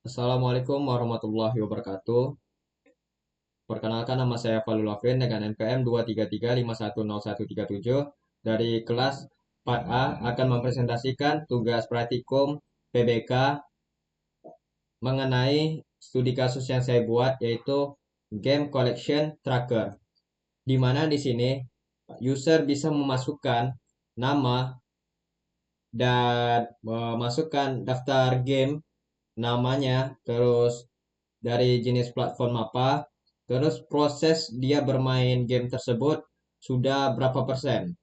Assalamualaikum warahmatullahi wabarakatuh. Perkenalkan nama saya Falul Afin dengan NPM 233510137 dari kelas 4A akan mempresentasikan tugas praktikum PBK mengenai studi kasus yang saya buat yaitu Game Collection Tracker. Di mana di sini user bisa memasukkan nama dan memasukkan daftar game namanya, terus dari jenis platform apa, terus proses dia bermain game tersebut sudah berapa persen.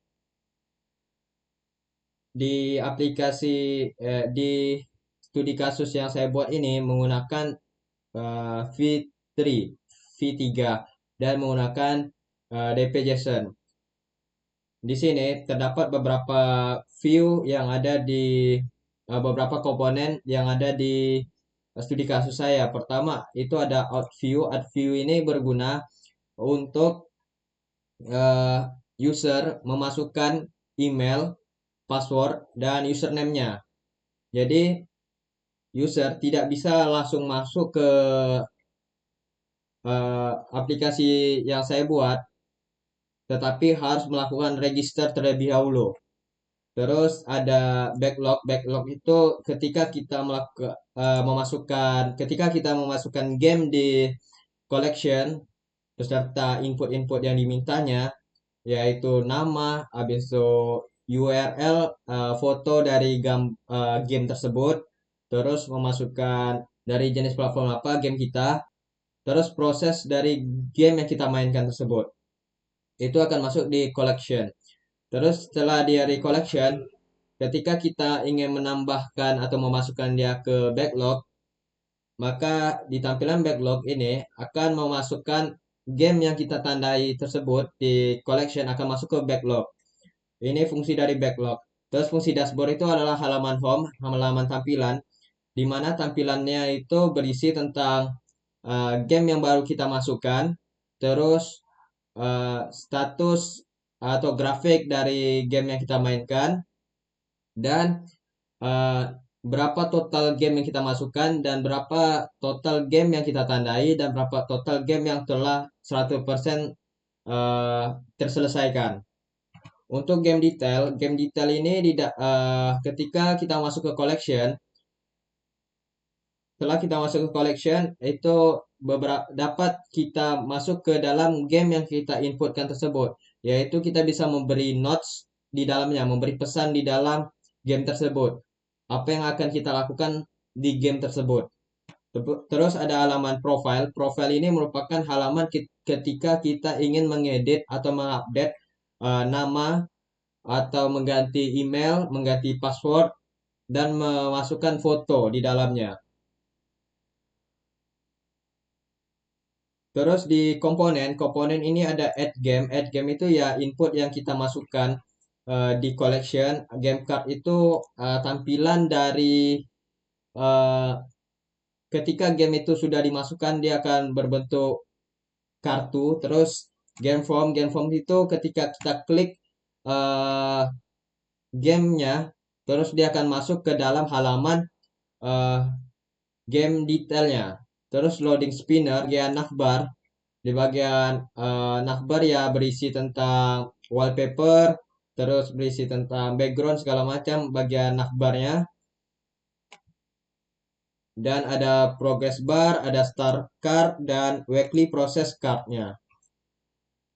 Di aplikasi di studi kasus yang saya buat ini menggunakan V3, V3 dan menggunakan DP.json. Di sini terdapat beberapa view yang ada di beberapa komponen yang ada di studi kasus saya. Pertama, itu ada out view. Out view ini berguna untuk eh, user memasukkan email, password, dan username-nya. Jadi, user tidak bisa langsung masuk ke aplikasi yang saya buat, tetapi harus melakukan register terlebih dahulu. Terus ada backlog. Backlog itu ketika kita memasukkan game di collection beserta input-input yang dimintanya, yaitu nama, habis itu URL, foto dari game tersebut, terus memasukkan dari jenis platform apa game kita, terus proses dari game yang kita mainkan tersebut. Itu akan masuk di collection. Terus setelah dia di collection, ketika kita ingin menambahkan atau memasukkan dia ke backlog, maka di tampilan backlog ini akan memasukkan game yang kita tandai tersebut di collection akan masuk ke backlog. Ini fungsi dari backlog. Terus fungsi dashboard itu adalah halaman home, halaman tampilan, di mana tampilannya itu berisi tentang game yang baru kita masukkan, terus status atau grafik dari game yang kita mainkan, dan eh, berapa total game yang kita masukkan dan berapa total game yang kita tandai dan berapa total game yang telah 100% eh, terselesaikan. Untuk game detail ini ketika kita masuk ke collection, setelah kita masuk ke collection itu beberapa dapat kita masuk ke dalam game yang kita inputkan tersebut, yaitu kita bisa memberi notes di dalamnya, memberi pesan di dalam game tersebut. Apa yang akan kita lakukan di game tersebut. Terus ada halaman profile. Profile ini merupakan halaman ketika kita ingin mengedit atau mengupdate nama atau mengganti email, mengganti password, dan memasukkan foto di dalamnya. Terus di komponen ini ada add game. Add game itu ya input yang kita masukkan di collection. Game card itu tampilan dari eh, ketika game itu sudah dimasukkan dia akan berbentuk kartu. Terus game form itu ketika kita klik eh, gamenya, terus dia akan masuk ke dalam halaman eh, game detailnya. Terus loading spinner, bagian navbar. Di bagian navbar ya berisi tentang wallpaper, terus berisi tentang background segala macam bagian navbarnya. Dan ada progress bar, ada start card, dan weekly process cardnya.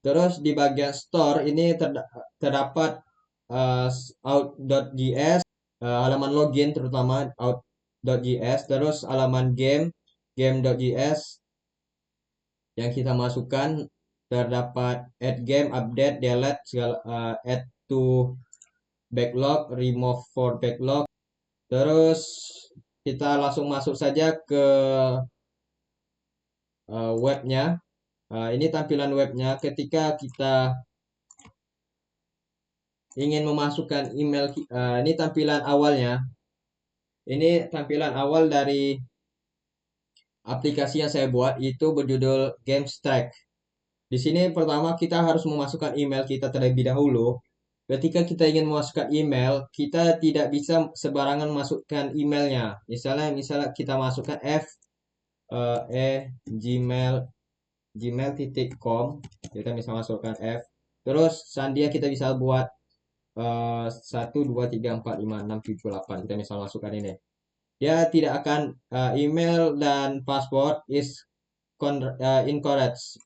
Terus di bagian store ini terdapat uh, out.js, halaman login terutama out.js, terus halaman game.js yang kita masukkan terdapat add game, update, delete, segala add to backlog, remove for backlog. Terus kita langsung masuk saja ke webnya. Ini tampilan webnya ketika kita ingin memasukkan email. Ini tampilan awalnya. Ini tampilan awal dari aplikasi yang saya buat itu berjudul GameStack. Di sini pertama kita harus memasukkan email kita terlebih dahulu. ketika kita ingin memasukkan email, kita tidak bisa sebarangan masukkan emailnya. Misalnya kita masukkan gmail.com, kita bisa masukkan terus sandia kita bisa buat 1 2 3 4 5 6 7 8, kita bisa masukkan ini. Dia tidak akan email dan password is incorrect.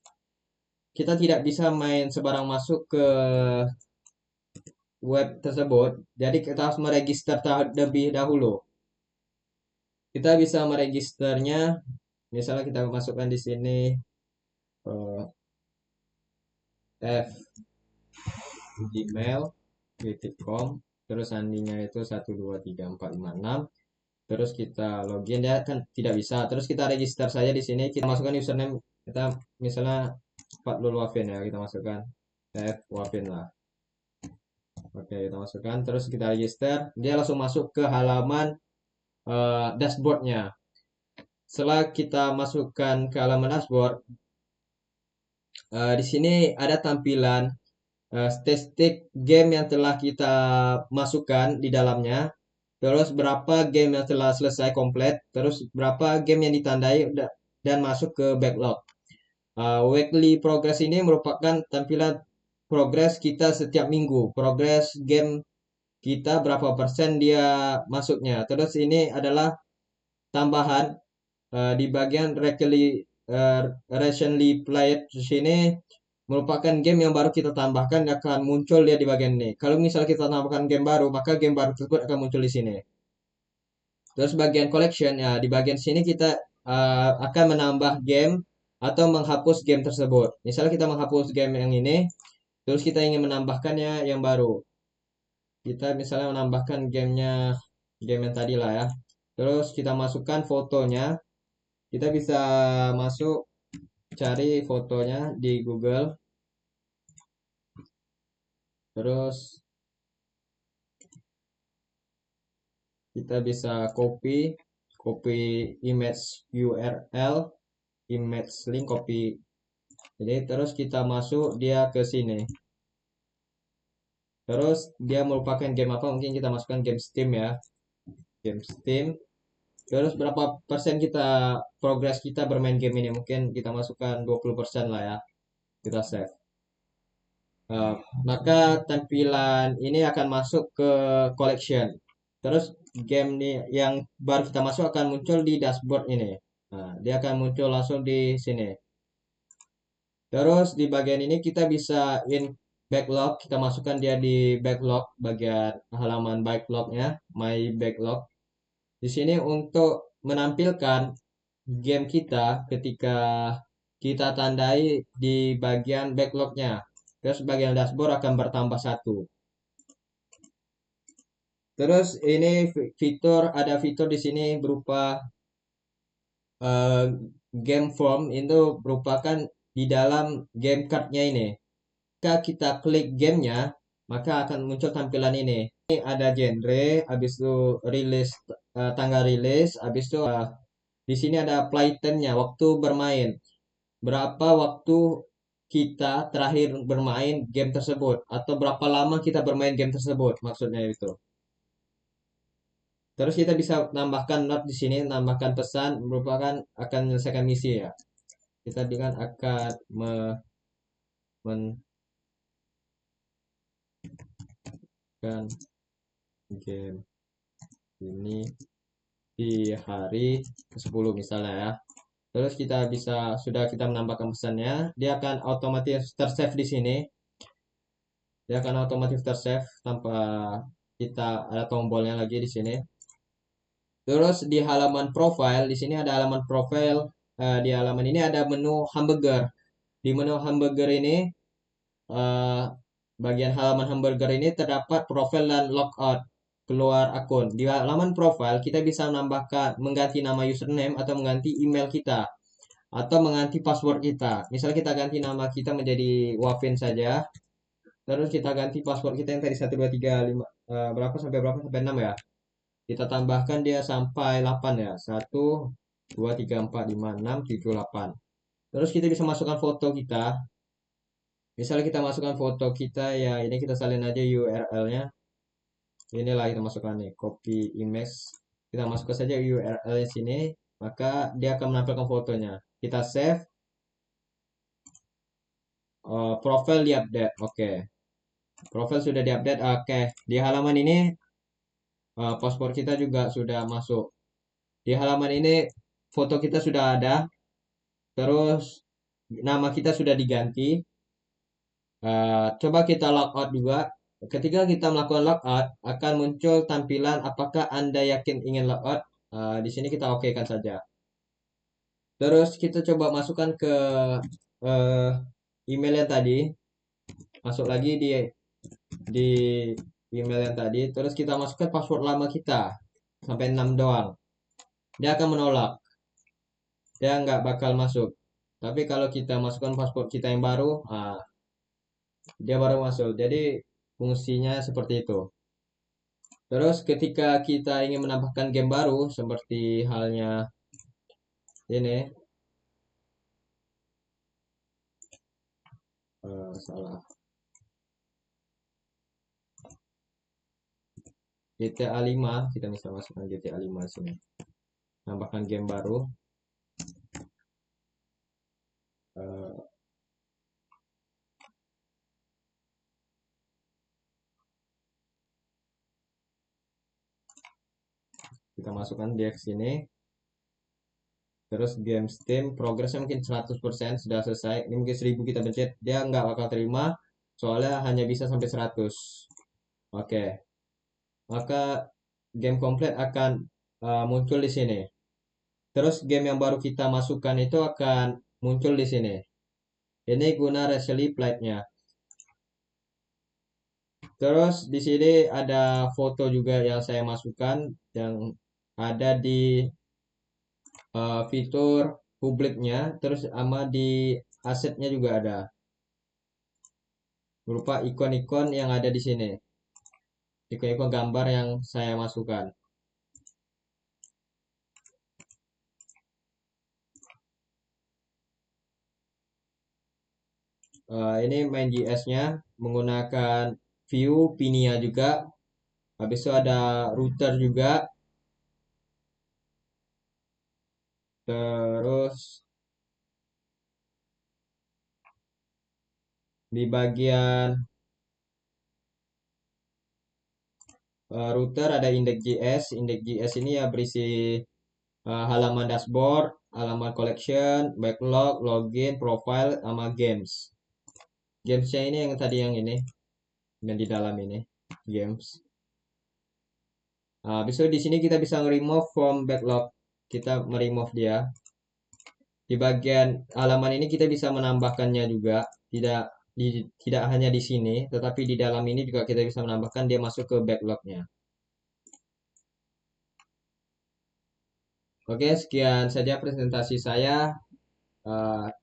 Kita tidak bisa main sebarang masuk ke web tersebut. Jadi kita harus meregister terlebih dahulu. Kita bisa meregisternya, misalnya kita masukkan di sini gmail.com, terus sandinya itu 1 2 3 4 5 6. Terus kita login, dia kan tidak bisa. Terus kita register saja di sini, kita masukkan username kita, misalnya Fatlul Wafin ya, kita masukkan Wafin lah. Oke, kita masukkan, terus kita register, dia langsung masuk ke halaman dashboardnya. Setelah kita masukkan ke halaman dashboard, di sini ada tampilan statistik game yang telah kita masukkan di dalamnya, terus berapa game yang telah selesai komplit, terus berapa game yang ditandai dan masuk ke backlog. Weekly progress ini merupakan tampilan progress kita setiap minggu, progress game kita berapa persen dia masuknya. Terus ini adalah tambahan di bagian recently played di sini merupakan game yang baru kita tambahkan, akan muncul dia di bagian ini. Kalau misalnya kita tambahkan game baru, maka game baru tersebut akan muncul di sini. Terus bagian collection ya, di bagian sini kita akan menambah game atau menghapus game tersebut. Misalnya kita menghapus game yang ini, terus kita ingin menambahkannya yang baru. Kita misalnya menambahkan game yang tadi lah ya. Terus kita masukkan fotonya. Kita bisa masuk cari fotonya di Google. Terus kita bisa copy image URL, image link, copy. Jadi terus kita masuk dia ke sini. Terus dia merupakan game apa? Mungkin kita masukkan game Steam ya. Game Steam. Terus berapa persen progress kita bermain game ini? Mungkin kita masukkan 20% lah ya. Kita save. Maka tampilan ini akan masuk ke collection. Terus game nih yang baru kita masuk akan muncul di dashboard ini. Nah, dia akan muncul langsung di sini. Terus di bagian ini kita bisa backlog, kita masukkan dia di backlog, bagian halaman backlognya, my backlog. Di sini untuk menampilkan game kita ketika kita tandai di bagian backlognya. Terus bagian dashboard akan bertambah 1. Terus ini ada fitur di sini berupa game form, itu merupakan di dalam game cardnya ini. Jika kita klik gamenya, maka akan muncul tampilan ini. Ini ada genre, habis itu rilis, tanggal rilis, habis itu di sini ada playtime-nya, waktu bermain. Berapa waktu kita terakhir bermain game tersebut, atau berapa lama kita bermain game tersebut, maksudnya itu. Terus kita bisa tambahkan note di sini, tambahkan pesan merupakan akan menyelesaikan misi ya. Kita dengan akan kan game ini di hari ke-10 misalnya ya. Terus sudah kita menambahkan pesannya, dia akan otomatis tersave di sini. Dia akan otomatis tersave tanpa kita ada tombolnya lagi di sini. Terus di halaman profile, di sini ada halaman profile. Di halaman ini ada menu hamburger. Di menu hamburger ini, bagian halaman hamburger ini terdapat profile dan logout, keluar akun. Di halaman profile kita bisa mengganti nama username atau mengganti email kita atau mengganti password kita. Misal kita ganti nama kita menjadi Wafin saja. Terus kita ganti password kita yang tadi 1 2 3 5 berapa sampai 6 ya. Kita tambahkan dia sampai 8 ya. 1 2 3 4 5 6 7 8. Terus kita bisa masukkan foto kita. Misalnya kita masukkan foto kita ya, ini kita salin aja URL-nya. Inilah kita masukkan nih, copy image. Kita masukkan saja URL-nya sini, maka dia akan menampilkan fotonya. Kita save, profile di update. Oke, profile sudah di update. Oke, di halaman ini paspor kita juga sudah masuk. Di halaman ini foto kita sudah ada, terus nama kita sudah diganti. Coba kita logout juga. Ketika kita melakukan logout, akan muncul tampilan apakah Anda yakin ingin logout. Di sini kita okekan saja. Terus kita coba masukkan ke eh, email yang tadi. Masuk lagi di email yang tadi. Terus kita masukkan password lama kita. Sampai 6 doang. Dia akan menolak. Dia nggak bakal masuk. Tapi kalau kita masukkan password kita yang baru, dia baru masuk. Jadi fungsinya seperti itu. Terus ketika kita ingin menambahkan game baru seperti halnya ini, salah, GTA 5, kita bisa masukkan GTA 5 sini. Tambahkan game baru. Eh, kita masukkan dia ke sini. Terus game Steam, progresnya mungkin 100% sudah selesai. Ini mungkin 1000 kita pencet, dia nggak bakal terima. Soalnya hanya bisa sampai 100. Oke, maka game komplit akan muncul di sini. Terus game yang baru kita masukkan itu akan muncul di sini. Ini guna Rashly Plate-nya. Terus di sini ada foto juga yang saya masukkan yang ada di fitur publiknya. Terus sama di asetnya juga ada. Berupa ikon-ikon yang ada di sini. Ikon-ikon gambar yang saya masukkan. Ini main JS-nya menggunakan view Pinia juga. Habis itu ada router juga. Terus di bagian router ada index.js. Index.js ini ya berisi halaman dashboard, halaman collection, backlog, login, profile, sama games. Gamesnya ini yang tadi yang ini, yang di dalam ini, games. Habis itu di sini kita bisa remove from backlog. Kita meremove dia. Di bagian halaman ini kita bisa menambahkannya juga. Tidak hanya di sini, tetapi di dalam ini juga kita bisa menambahkan dia masuk ke backlognya. Oke, sekian saja presentasi saya.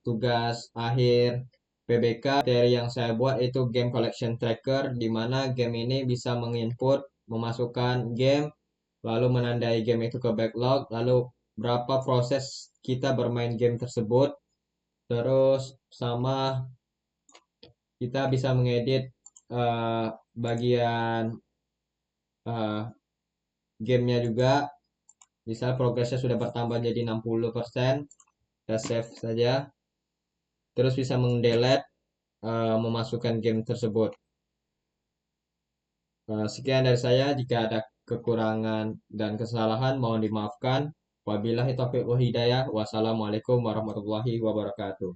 Tugas akhir PBK dari yang saya buat itu game collection tracker, di mana game ini bisa menginput, memasukkan game, lalu menandai game itu ke backlog, lalu berapa proses kita bermain game tersebut, terus sama kita bisa mengedit bagian uh, gamenya juga. Misal progresnya sudah bertambah jadi 60%, kita save saja. Terus bisa mendelete, memasukkan game tersebut. Sekian dari saya. Jika ada kekurangan dan kesalahan mohon dimaafkan. Wabillahi taufiq wal hidayah. Wassalamualaikum warahmatullahi wabarakatuh.